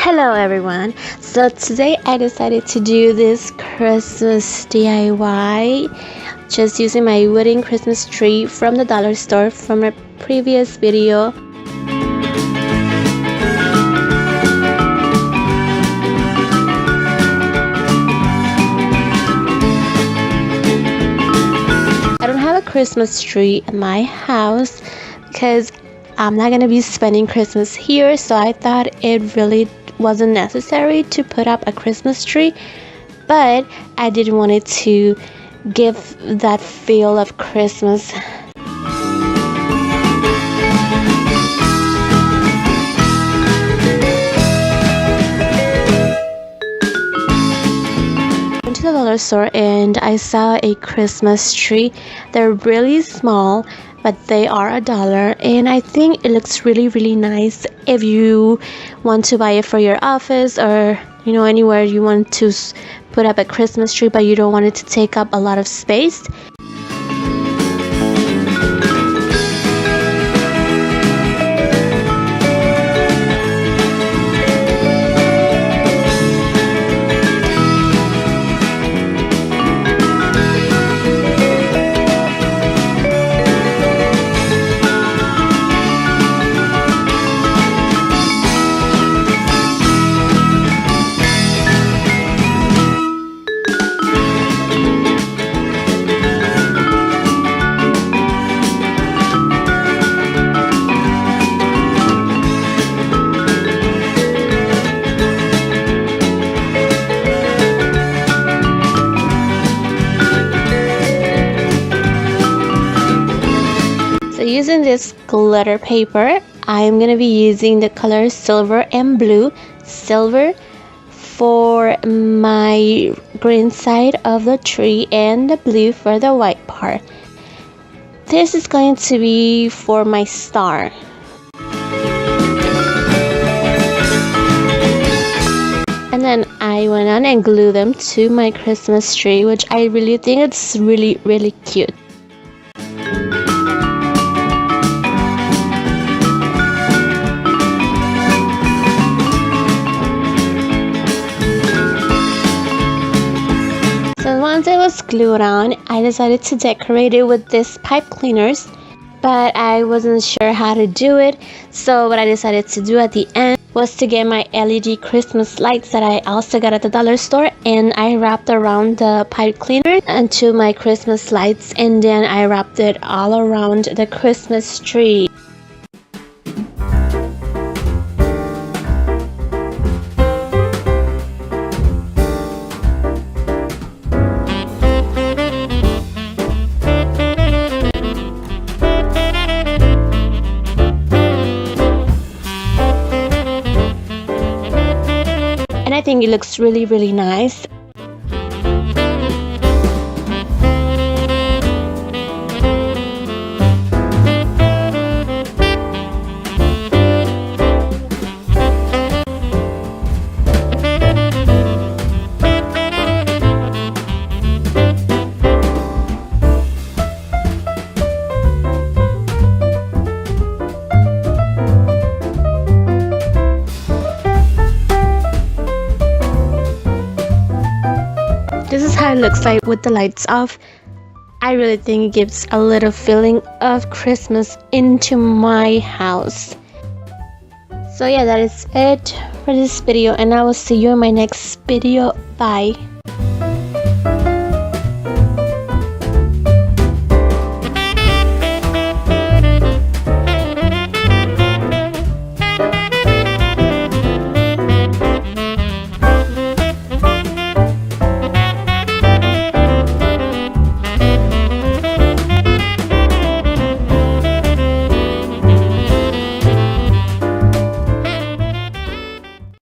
Hello everyone. So today I decided to do this Christmas DIY just using my wooden Christmas tree from the dollar store from a previous video. I don't have a Christmas tree in my house because I'm not going to be spending Christmas here, so I thought it really wasn't necessary to put up a Christmas tree, but I didn't want it to give that feel of Christmas. Went to the dollar store and I saw a Christmas tree. They're really small, but they are $1, and I think it looks really nice if you want to buy it for your office or anywhere you want to put up a Christmas tree but you don't want it to take up a lot of space. Using this glitter paper, I'm going to be using the colors silver and blue. Silver for my green side of the tree and the blue for the white part. This is going to be for my star. And then I went on and glued them to my Christmas tree, which I really think it's really cute. Once it was glued on, I decided to decorate it with this pipe cleaners, but I wasn't sure how to do it, so what I decided to do at the end was to get my LED Christmas lights that I also got at the dollar store, and I wrapped around the pipe cleaner onto my Christmas lights, and then I wrapped it all around the Christmas tree. And I think it looks really nice. This is how it looks like with the lights off. I really think it gives a little feeling of Christmas into my house. So yeah, that is it for this video, and I will see you in my next video. Bye.